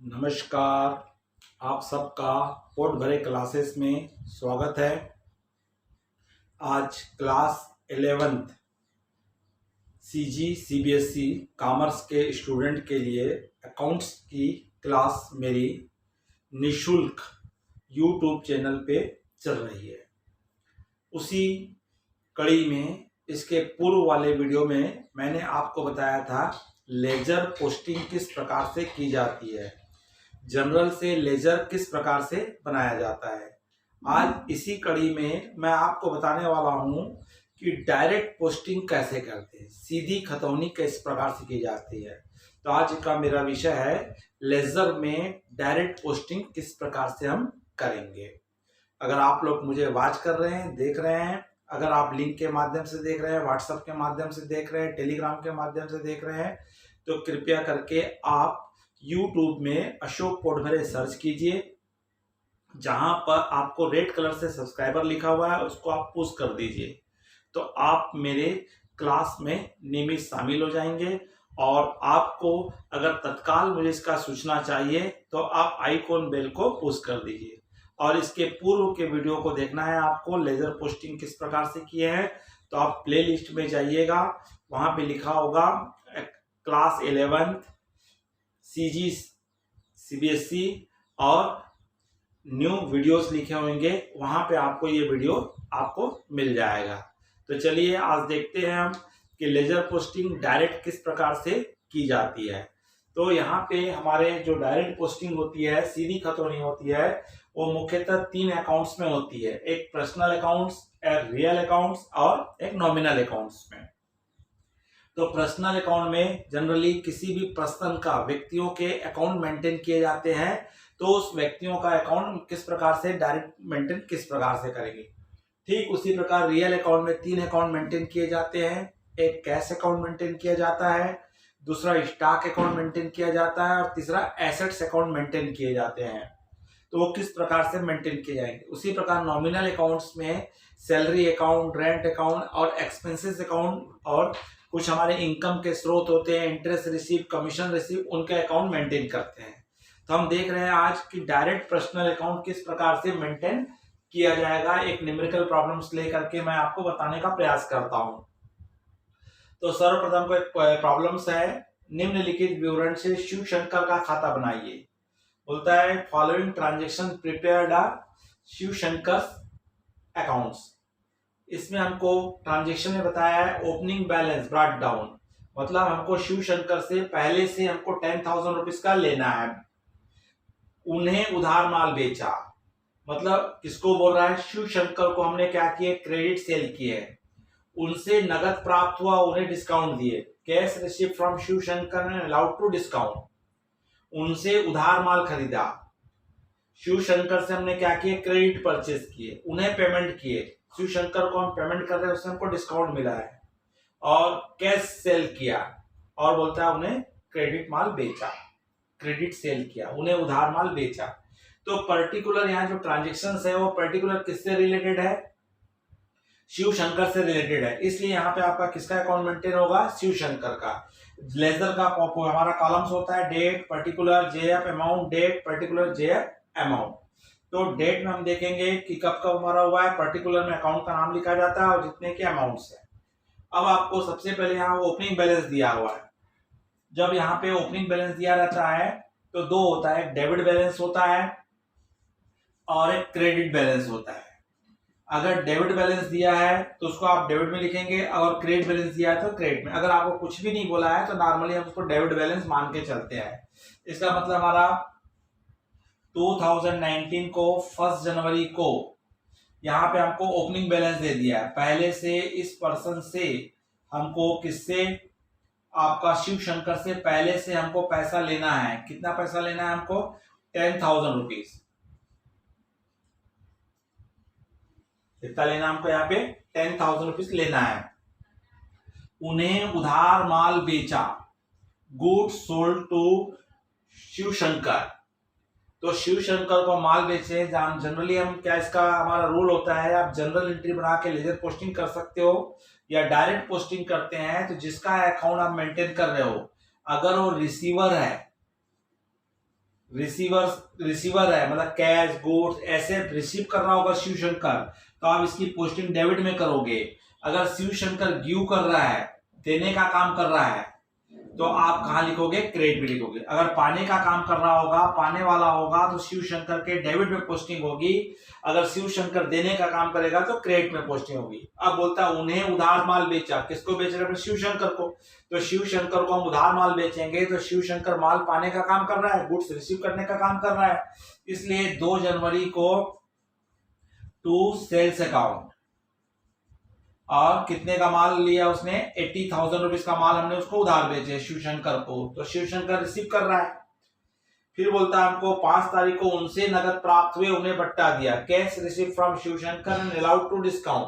नमस्कार। आप सबका पोट भरे क्लासेस में स्वागत है। आज class 11th CG CBSE commerce के स्टूडेंट के लिए अकाउंट्स की क्लास मेरी निशुल्क यूट्यूब चैनल पे चल रही है। उसी कड़ी में इसके पूर्व वाले वीडियो में मैंने आपको बताया था लेजर पोस्टिंग किस प्रकार से की जाती है, जनरल से लेजर किस प्रकार से बनाया जाता है। आज इसी कड़ी में मैं आपको बताने वाला हूं कि डायरेक्ट पोस्टिंग कैसे करते हैं, सीधी खतौनी किस प्रकार से की जाती है। तो आज का मेरा विषय है लेजर में डायरेक्ट पोस्टिंग किस प्रकार से हम करेंगे। अगर आप लोग मुझे वॉच कर रहे हैं, देख रहे हैं, अगर आप लिंक के माध्यम से देख रहे हैं, व्हाट्सएप के माध्यम से देख रहे हैं, टेलीग्राम के माध्यम से देख रहे हैं, तो कृपया करके आप YouTube में अशोक पोटभरे सर्च कीजिए। जहां पर आपको रेड कलर से सब्सक्राइबर लिखा हुआ है उसको आप पुश कर दीजिए, तो आप मेरे क्लास में नियमित शामिल हो जाएंगे। और आपको अगर तत्काल मुझे इसका सूचना चाहिए तो आप आइकॉन बेल को पुश कर दीजिए। और इसके पूर्व के वीडियो को देखना है आपको, लेजर पोस्टिंग किस प्रकार से किए हैं, तो आप प्ले लिस्ट में जाइएगा, वहां पे लिखा होगा क्लास 11th सीजी सीबीएसई और न्यू वीडियोस लिखे होंगे, वहां पे आपको ये वीडियो आपको मिल जाएगा। तो चलिए आज देखते हैं हम कि लेजर पोस्टिंग डायरेक्ट किस प्रकार से की जाती है। तो यहाँ पे हमारे जो डायरेक्ट पोस्टिंग होती है, सीधी खतौनी होती है, वो मुख्यतः 3 अकाउंट्स में होती है। एक पर्सनल अकाउंट्स, एक रियल अकाउंट्स और एक नॉमिनल अकाउंट्स में। तो पर्सनल अकाउंट में जनरली किसी भी पर्सन का, व्यक्तियों के अकाउंट मेंटेन किए जाते हैं। तो उस व्यक्तियों का अकाउंट किस प्रकार से डायरेक्ट मेंटेन किस प्रकार से करेंगे। ठीक उसी प्रकार रियल अकाउंट में 3 अकाउंट मेंटेन किए जाते हैं। एक कैश अकाउंट मेंटेन किया जाता है, दूसरा स्टॉक अकाउंट मेंटेन किया जाता है और तीसरा एसेट्स अकाउंट मेंटेन किए जाते हैं। तो वो किस प्रकार से मेंटेन किए जाएंगे। उसी प्रकार नॉमिनल अकाउंट्स में सैलरी अकाउंट, रेंट अकाउंट और एक्सपेंसेस अकाउंट और कुछ हमारे इनकम के स्रोत होते हैं, इंटरेस्ट रिसीव, कमीशन रिसीव, उनके अकाउंट मेंटेन करते हैं। तो हम देख रहे हैं आज कि डायरेक्ट पर्सनल अकाउंट किस प्रकार से मेंटेन किया जाएगा। एक न्यूमेरिकल प्रॉब्लम्स लेकर के मैं आपको बताने का प्रयास करता हूं। तो सर्वप्रथम को एक प्रॉब्लम्स है, निम्नलिखित विवरण से शिव शंकर का खाता बनाइए। बोलता है following transaction prepared Shiv Shankar accounts. इसमें हमको ट्रांजेक्शन में बताया है ओपनिंग बैलेंस ब्रॉट डाउन, मतलब हमको शिव शंकर से पहले से हमको 10,000 रुपीज का लेना है। उन्हें उधार माल बेचा, मतलब किसको बोल रहा है, शिव शंकर को हमने क्या किए, क्रेडिट सेल किए। उनसे नगद प्राप्त हुआ, उन्हें डिस्काउंट दिए। Cash receive from Shiv Shankar and allowed to discount. उनसे उधार माल खरीदा, शिव शंकर से हमने क्या किए, क्रेडिट परचेस किए, उन्हें पेमेंट किए। शिव शंकर को हम पेमेंट कर रहे हैं, उससे हमको डिस्काउंट मिला है। और कैश सेल किया और बोलता है उन्हें क्रेडिट माल बेचा, क्रेडिट सेल किया, उन्हें उधार माल बेचा। तो पर्टिकुलर यहाँ जो ट्रांजेक्शन है वो पर्टिकुलर किससे रिलेटेड है, शिव शंकर से रिलेटेड है। इसलिए यहाँ पे आपका किसका अकाउंट मेंटेन होगा, शिव शंकर का। लेजर का हमारा कॉलम्स होता है date, particular, JF amount, date, particular, JF amount. तो डेट में हम देखेंगे कि कब कब हमारा हुआ है, पर्टिकुलर में अकाउंट का नाम लिखा जाता है और जितने के अमाउंट्स है। अब आपको सबसे पहले यहाँ ओपनिंग बैलेंस दिया हुआ है। जब यहाँ पे ओपनिंग बैलेंस दिया रहता है तो 2 होता है, एक डेबिट बैलेंस होता है और एक क्रेडिट बैलेंस होता है। अगर डेबिट बैलेंस दिया है तो उसको आप डेबिट में लिखेंगे और क्रेडिट बैलेंस दिया है तो क्रेडिट में। अगर आपको कुछ भी नहीं बोला है तो नॉर्मली हम उसको डेबिट बैलेंस मान के चलते हैं। इसका मतलब हमारा 2019 को 1 जनवरी को यहाँ पे हमको ओपनिंग बैलेंस दे दिया है। पहले से इस पर्सन से हमको, किससे, आपका शिव शंकर से पहले से हमको पैसा लेना है। कितना पैसा लेना है हमको, 10,000 रुपीज। कितना लेना हमको, यहाँ पे 10,000 रुपीज लेना है। उन्हें उधार माल बेचा, good sold to Shiv Shankar. तो शिव शंकर को माल बेचे। जनरली हम क्या, इसका हमारा रूल होता है, आप जनरल एंट्री बना के लेजर पोस्टिंग कर सकते हो या डायरेक्ट पोस्टिंग करते हैं। तो जिसका अकाउंट आप मेंटेन कर रहे हो, अगर वो रिसीवर है, रिसीवर है, मतलब कैश गुड्स ऐसे रिसीव कर रहा होगा शिव शंकर, तो आप इसकी पोस्टिंग डेबिट में करोगे। अगर शिव शंकर गिव कर रहा है, देने का काम कर रहा है, तो आप कहाँ लिखोगे, क्रेडिट में लिखोगे। अगर पाने का काम कर रहा होगा, पाने वाला होगा, तो शिव शंकर के डेबिट में पोस्टिंग होगी। अगर शिव शंकर देने का काम करेगा तो क्रेडिट में पोस्टिंग होगी। अब बोलता है उन्हें उधार माल बेचा, किसको बेच रहे हैं, शिव शंकर को। तो शिव शंकर को हम उधार माल बेचेंगे, तो शिव शंकर माल पाने का काम कर रहा है, गुड्स रिसीव करने का काम कर रहा है। इसलिए 2 जनवरी को टू सेल्स अकाउंट, और कितने का माल लिया उसने, 80,000 रुपीज का माल हमने उसको उधार बेचे शिव शंकर को, तो शिव शंकर रिसीव कर रहा है। फिर बोलता है हमको 5 तारीख को उनसे नगद प्राप्त हुए, उन्हें बट्टा दिया, cash receive from Shiv Shankar and allowed to discount.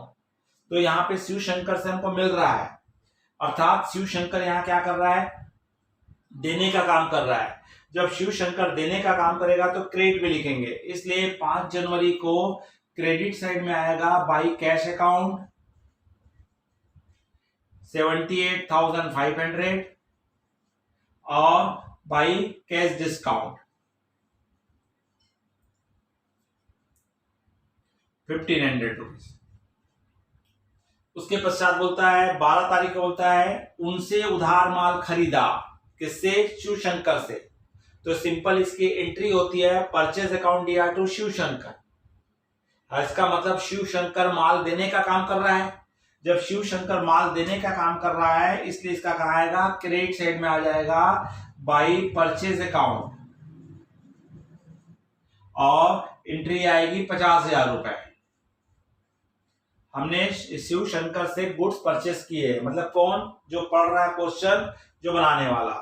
तो यहाँ पे शिव शंकर से हमको मिल रहा है, अर्थात शिव शंकर यहाँ क्या कर रहा है, देने का काम कर रहा है। जब शिव शंकर देने का काम करेगा तो क्रेडिट भी लिखेंगे, इसलिए 5 जनवरी को क्रेडिट साइड में आएगा बाई कैश अकाउंट 78,500 और बाई कैश डिस्काउंट 1,500 रुपीज। उसके पश्चात बोलता है 12 तारीख को बोलता है उनसे उधार माल खरीदा, किससे, शिव शंकर से। तो सिंपल इसकी एंट्री होती है परचेज अकाउंट दिया टू शिव शंकर। इसका मतलब शिव शंकर माल देने का काम कर रहा है। जब शिव शंकर माल देने का काम कर रहा है, इसलिए इसका कहा आएगा, क्रेडिट साइड में आ जाएगा बाई परचेज अकाउंट, और एंट्री आएगी 50,000 रुपए। हमने शिव शंकर से गुड्स परचेस किए, मतलब कौन, जो पढ़ रहा है क्वेश्चन, जो बनाने वाला।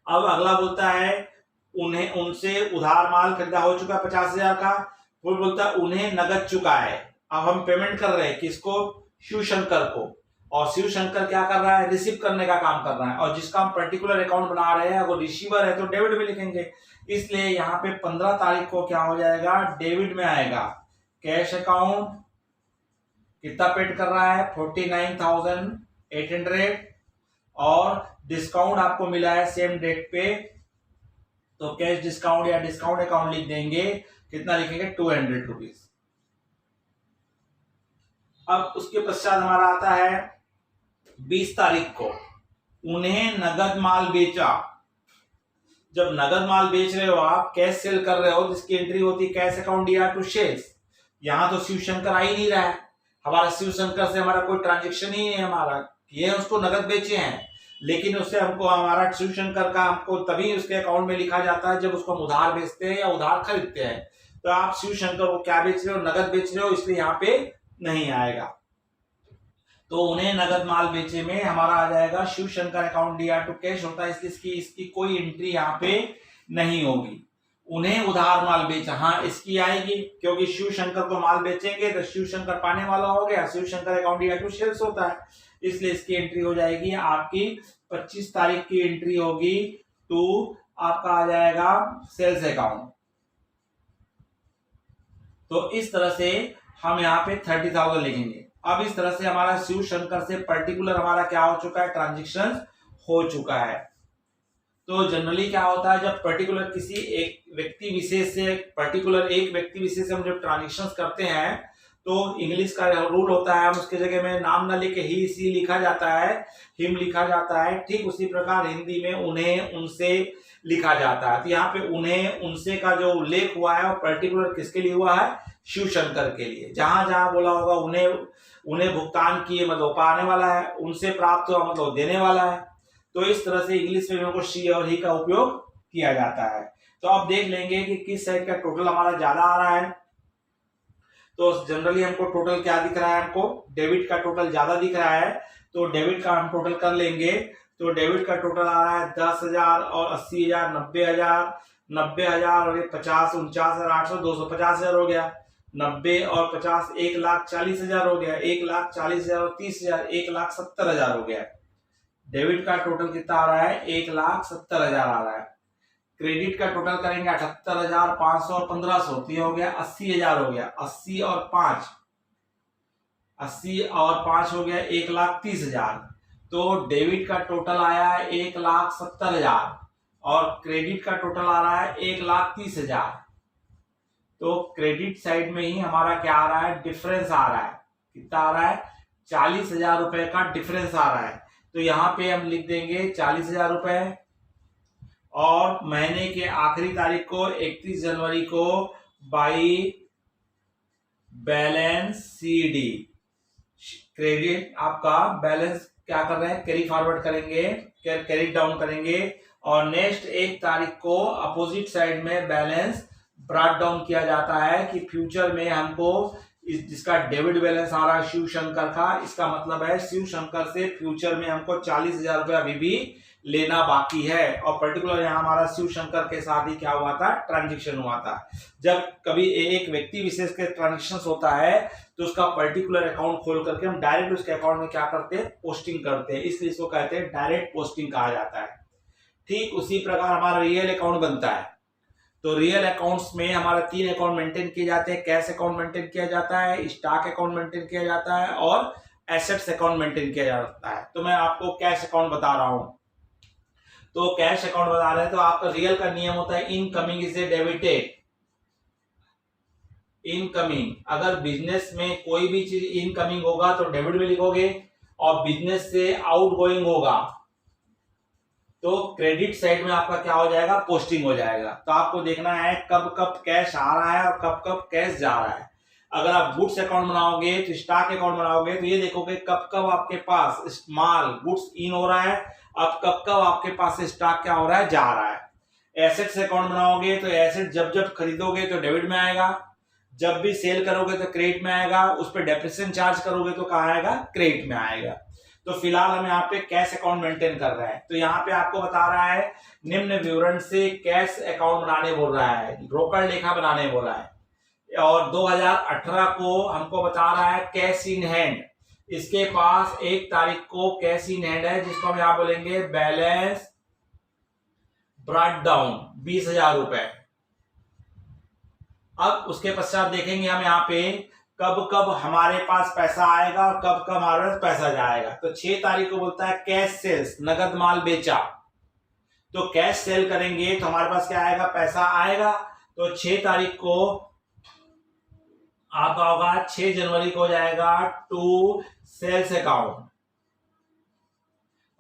अब अगला बोलता है उन्हें उनसे उधार माल खरीदा हो चुका 50,000 का, वो बोलता है उन्हें नगद चुका है। अब हम पेमेंट कर रहे हैं किसको, शिव शंकर को, और शिव शंकर क्या कर रहा है, रिसीव करने का काम कर रहा है, और जिसका हम पर्टिकुलर अकाउंट बना रहे हैं वो रिसीवर है तो डेबिट में लिखेंगे। इसलिए यहाँ पे 15 तारीख को क्या हो जाएगा, डेबिट में आएगा। कैश अकाउंट कितना पेड कर रहा है, 49,800, और डिस्काउंट आपको मिला है सेम डेट पे, तो कैश डिस्काउंट या डिस्काउंट अकाउंट लिख देंगे। कितना लिखेंगे, 200 रुपीज। अब उसके पश्चात हमारा आता है 20 तारीख को उन्हें नगद माल बेचा। जब नगद माल बेच रहे हो आप, कैश सेल कर रहे हो, जिसकी एंट्री होती है कैश अकाउंट दिया टू सेल्स। यहां तो शिव शंकर आ ही नहीं रहा है, हमारा शिव शंकर से हमारा कोई ट्रांजेक्शन ही नहीं है, हमारा ये उसको नगद बेचे हैं, लेकिन उससे हमको हमारा शिव शंकर का हमको तभी उसके अकाउंट में लिखा जाता है जब उसको हम उधार बेचते हैं या उधार खरीदते हैं। तो आप शिव शंकर को क्या बेच रहे हो, नगद बेच रहे हो, इसलिए यहाँ पे नहीं आएगा। तो उन्हें नगद माल बेचे में हमारा आ जाएगा शिव शंकर अकाउंट दिया टू कैश होता है, इसलिए इसकी कोई एंट्री यहाँ पे नहीं होगी। उन्हें उधार माल बेचा, हाँ इसकी आएगी, क्योंकि शिव शंकर को माल बेचेंगे तो शिव शंकर पाने वाला हो गया, शिव शंकर अकाउंट दिया टू सेल्स होता है, इसलिए इसकी एंट्री हो जाएगी आपकी 25 तारीख की एंट्री होगी टू आपका आ जाएगा सेल्स अकाउंट। तो इस तरह से हम यहाँ पे 30,000 लिखेंगे। अब इस तरह से हमारा शिव शंकर से पर्टिकुलर हमारा क्या हो चुका है, ट्रांजेक्शन हो चुका है। तो जनरली क्या होता है, जब पर्टिकुलर किसी एक व्यक्ति विशेष से पर्टिकुलर एक व्यक्ति विशेष से हम जब ट्रांजेक्शन करते हैं, तो इंग्लिश का रूल होता है, हम उसके जगह में नाम ना लिखे ही सी लिखा जाता है, हिम लिखा जाता है। ठीक उसी प्रकार हिंदी में उन्हें उनसे लिखा जाता है। तो यहाँ पे उन्हें उनसे का जो उल्लेख हुआ है वो पर्टिकुलर किसके लिए हुआ है, शिव शंकर के लिए। जहां जहां बोला होगा उन्हें भुगतान किए मतलब पाने वाला है, उनसे प्राप्त हुआ मतलब देने वाला है। तो इस तरह से इंग्लिश में हमको शी और ही का उपयोग किया जाता है। तो अब देख लेंगे कि किस साइड का टोटल हमारा ज्यादा आ रहा है। तो जनरली हमको टोटल क्या दिख रहा है, हमको डेबिट का टोटल ज्यादा दिख रहा है, तो डेबिट का हम टोटल कर लेंगे। तो डेबिट का टोटल आ रहा है 10,000 और 80,000, 90,000, 90,000 और 50, 49,800, 250,000 हो गया। 90 और 50 1,40,000 हो गया, 1,40,000 और 30,000 1,70,000 हो गया। डेबिट का टोटल कितना आ रहा है, 1,70,000 आ रहा है। क्रेडिट का टोटल करेंगे 78,500 और 1,500, तो ये हो गया 80,000 हो गया। 80 और 5 हो गया 1,30,000। तो डेबिट का टोटल आया है 1,70,000 और क्रेडिट का टोटल आ रहा है 1,30,000। तो क्रेडिट साइड में ही हमारा क्या आ रहा है, डिफरेंस आ रहा है। कितना आ रहा है, 40,000 रुपए का डिफरेंस आ रहा है। तो यहाँ पे हम लिख देंगे 40,000 रुपए, और महीने के आखिरी तारीख को 31 जनवरी को बाई बैलेंस CD, क्रेडिट आपका बैलेंस क्या कर रहे हैं, कैरी फॉरवर्ड करेंगे, कैरी डाउन करेंगे, और नेक्स्ट 1 तारीख को अपोजिट साइड में बैलेंस ब्रॉट डाउन किया जाता है कि फ्यूचर में हमको जिसका डेबिट बैलेंस आ रहा है शिव शंकर का, इसका मतलब है शिव शंकर से फ्यूचर में हमको 40,000 रुपया अभी भी लेना बाकी है। और पर्टिकुलर यहाँ हमारा शिव शंकर के साथ ही क्या हुआ था, ट्रांजेक्शन हुआ था। जब कभी एक व्यक्ति विशेष के ट्रांजेक्शन होता है तो उसका पर्टिकुलर अकाउंट खोल करके हम डायरेक्ट उसके अकाउंट में क्या करते हैं, पोस्टिंग करते हैं, इसलिए इसको कहते हैं डायरेक्ट पोस्टिंग कहा जाता है। ठीक उसी प्रकार हमारा रियल अकाउंट बनता है। तो रियल अकाउंट्स में हमारा 3 अकाउंट मेंटेन किए जाते हैं। कैश अकाउंट मेंटेन किया जाता है, स्टॉक अकाउंट मेंटेन किया जाता है, और एसेट्स अकाउंट मेंटेन किया जाता है। तो मैं आपको कैश अकाउंट बता रहा हूं। तो कैश अकाउंट बता रहे हैं, तो आपका रियल का नियम होता है इनकमिंग इज डेबिटेड। इनकमिंग, अगर बिजनेस में कोई भी चीज इनकमिंग होगा तो डेबिट में लिखोगे, और बिजनेस से आउटगोइंग होगा तो क्रेडिट साइड में आपका क्या हो जाएगा, पोस्टिंग हो जाएगा। तो आपको देखना है कब कब कैश आ रहा है और कब कब कैश जा रहा है। अगर आप गुड्स अकाउंट बनाओगे तो स्टॉक अकाउंट बनाओगे तो ये देखोगे कब कब आपके पास माल गुड्स इन हो रहा है, अब कब कब आपके पास स्टॉक क्या हो रहा है, जा रहा है। एसेट्स अकाउंट बनाओगे तो एसेट जब जब खरीदोगे तो डेबिट में आएगा, जब भी सेल करोगे तो क्रेडिट में आएगा, उस पर डेप्रिसिएशन चार्ज करोगे तो कहाँ आएगा, क्रेडिट में आएगा। तो फिलहाल हम यहाँ पे कैश अकाउंट मेंटेन कर रहे हैं। तो यहाँ पे आपको बता रहा है निम्न विवरण से कैश अकाउंट बनाने बोल रहा है, रोकड़ लेखा बनाने बोल रहा है। और 2018 को हमको बता रहा है कैश इन हैंड, इसके पास 1 तारीख को कैश इन हैंड है, जिसको हम यहाँ बोलेंगे बैलेंस ब्रॉट डाउन 20,000 रुपए। अब उसके पश्चात देखेंगे हम यहाँ पे कब कब हमारे पास पैसा आएगा और कब कब हमारे पास पैसा जाएगा। तो 6 तारीख को बोलता है कैश सेल्स, नगद माल बेचा। तो कैश सेल करेंगे तो हमारे पास क्या आएगा, पैसा आएगा। तो 6 तारीख को आपका होगा, 6 जनवरी को हो जाएगा टू सेल्स अकाउंट,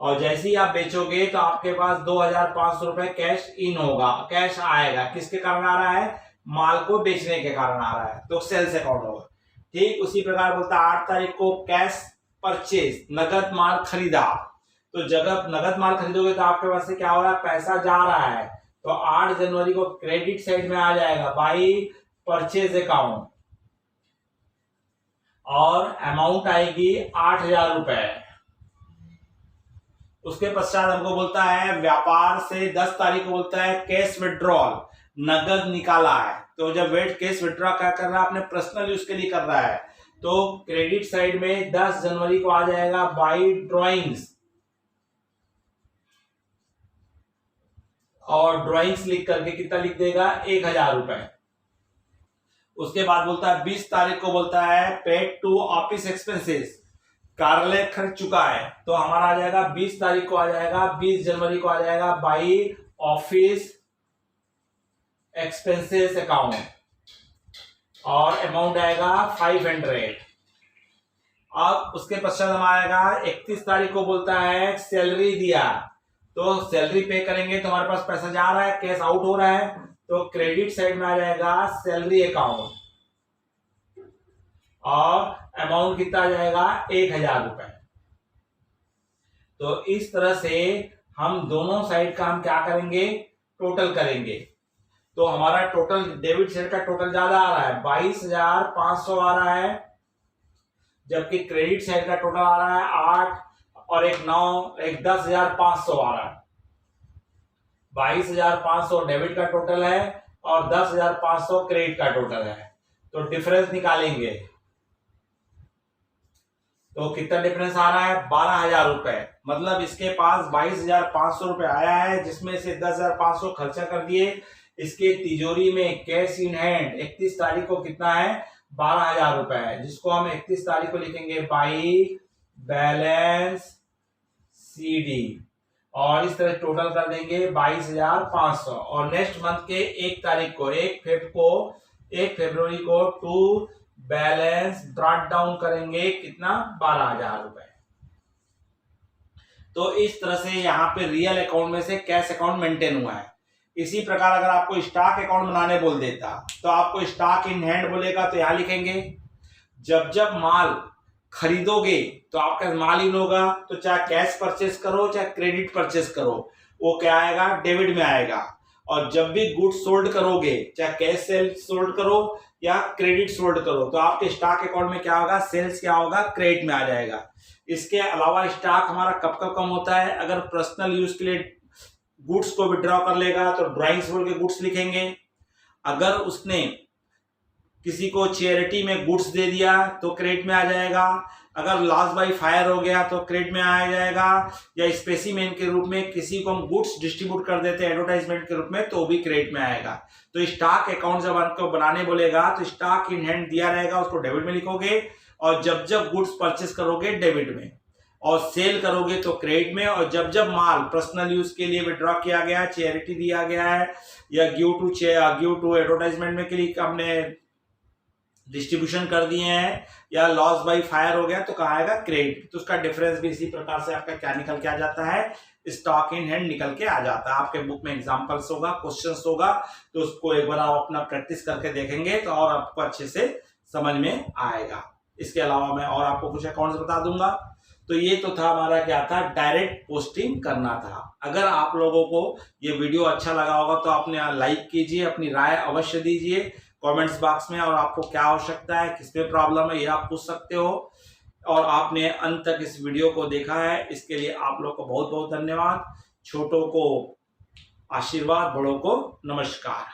और जैसे ही आप बेचोगे तो आपके पास 2,500 रुपए कैश इन होगा, कैश आएगा। किसके कारण आ रहा है, माल को बेचने के कारण आ रहा है, तो सेल्स अकाउंट होगा। ठीक उसी प्रकार बोलता है 8 तारीख को कैश परचेज, नगद माल खरीदा। तो जब नगद माल खरीदोगे तो आपके पास से क्या हो रहा है, पैसा जा रहा है। तो 8 जनवरी को क्रेडिट साइड में आ जाएगा बाई परचेज अकाउंट, और अमाउंट आएगी 8,000 रुपए। उसके पश्चात हमको बोलता है व्यापार से 10 तारीख को बोलता है कैश विड्रॉल, नगद निकाला है। तो जब वेट कैश विड्रॉ क्या कर रहा है, अपने पर्सनल यूज के लिए कर रहा है। तो क्रेडिट साइड में 10 जनवरी को आ जाएगा बाई ड्रॉइंग्स, और ड्रॉइंग्स लिख करके कितना लिख देगा, 1,000 रुपए। उसके बाद बोलता है 20 तारीख को बोलता है पेड टू ऑफिस एक्सपेंसेस, कार्यालय खर्च चुका है। तो हमारा आ जाएगा 20 तारीख को आ जाएगा, 20 जनवरी को आ जाएगा बाई ऑफिस एक्सपेंसेस अकाउंट, और अमाउंट आएगा 500। अब उसके पश्चात हम आएगा 31 तारीख को बोलता है सैलरी दिया। तो सैलरी पे करेंगे तो हमारे पास पैसा जा रहा है, कैश आउट हो रहा है। तो क्रेडिट साइड में आ जाएगा सैलरी अकाउंट, और अमाउंट कितना आ जाएगा, 1,000 रुपए। तो इस तरह से हम दोनों साइड का हम क्या करेंगे, टोटल करेंगे। तो हमारा टोटल डेबिट साइड का टोटल ज्यादा आ रहा है, 22,500 आ रहा है, जबकि क्रेडिट साइड का टोटल आ रहा है 8 और 1 9, एक 10,500 आ रहा है। 22,500 डेबिट का टोटल है और 10,500 क्रेडिट का टोटल है। तो डिफरेंस निकालेंगे तो कितना डिफरेंस आ रहा है, 12,000 रुपए। मतलब इसके पास 22,500 रुपए आया है, जिसमें से 10,500 खर्चा कर दिए। इसके तिजोरी में कैश इन हैंड 31 तारीख को कितना है, 12,000 रुपए है, जिसको हम 31 तारीख को लिखेंगे बाई बैलेंस CD। और इस तरह टोटल कर देंगे 22,500 और नेक्स्ट मंथ के 1 तारीख को 1 फरवरी को टू बैलेंस ब्रॉट डाउन करेंगे कितना 12,000 रुपए। तो इस तरह से यहाँ पे रियल अकाउंट में से कैश अकाउंट मेंटेन हुआ है। इसी प्रकार अगर आपको स्टॉक अकाउंट बनाने बोल देता तो आपको स्टॉक इन हैंड बोलेगा तो यहाँ लिखेंगे जब जब माल खरीदोगे तो आपका माल इन होगा, तो चाहे कैश परचेस करो चाहे क्रेडिट परचेस करो वो क्या आएगा डेबिट में आएगा। और जब भी गुड्स सोल्ड करोगे चाहे कैश सेल सोल्ड करो या क्रेडिट सोल्ड करो तो आपके स्टॉक अकाउंट में क्या होगा सेल्स क्या होगा क्रेडिट में आ जाएगा। इसके अलावा स्टॉक हमारा कब कब कम होता है, अगर पर्सनल यूज के लिए गुड्स को विड्रॉ कर लेगा तो ड्राइंग्स बोल के गुड्स लिखेंगे। अगर उसने किसी को चैरिटी में गुड्स दे दिया तो क्रेडिट में आ जाएगा। अगर लॉस बाय फायर हो गया तो क्रेडिट में आ जाएगा। या स्पेसिमेन के रूप में किसी को हम गुड्स डिस्ट्रीब्यूट कर देते हैं एडवर्टाइजमेंट के रूप में तो भी क्रेडिट में आएगा। तो स्टॉक अकाउंट जब आपको बनाने बोलेगा तो स्टॉक इन हैंड दिया रहेगा उसको डेबिट में लिखोगे और जब जब गुड्स परचेस करोगे डेबिट में और सेल करोगे तो क्रेडिट में। और जब जब माल पर्सनल यूज के लिए विड्रॉ किया गया है चैरिटी दिया गया है या गिव टू एडवर्टाइजमेंट में के लिए हमने डिस्ट्रीब्यूशन कर दिए हैं या लॉस बाय फायर हो गया तो कहाँ आएगा क्रेडिट। तो उसका डिफरेंस भी इसी प्रकार से आपका क्या निकल के आ जाता है स्टॉक इन हैंड निकल के आ जाता है। आपके बुक में एग्जांपल्स होगा क्वेश्चंस होगा तो उसको एक बार आप अपना प्रैक्टिस करके देखेंगे तो और आपको अच्छे से समझ में आएगा। इसके अलावा मैं और आपको कुछ अकाउंट्स बता दूंगा। तो ये तो था हमारा क्या था डायरेक्ट पोस्टिंग करना था। अगर आप लोगों को ये वीडियो अच्छा लगा होगा तो आपने लाइक कीजिए, अपनी राय अवश्य दीजिए कमेंट्स बॉक्स में और आपको क्या आवश्यकता है किसमें प्रॉब्लम है ये आप पूछ सकते हो। और आपने अंत तक इस वीडियो को देखा है इसके लिए आप लोग को बहुत बहुत धन्यवाद। छोटों को आशीर्वाद, बड़ों को नमस्कार।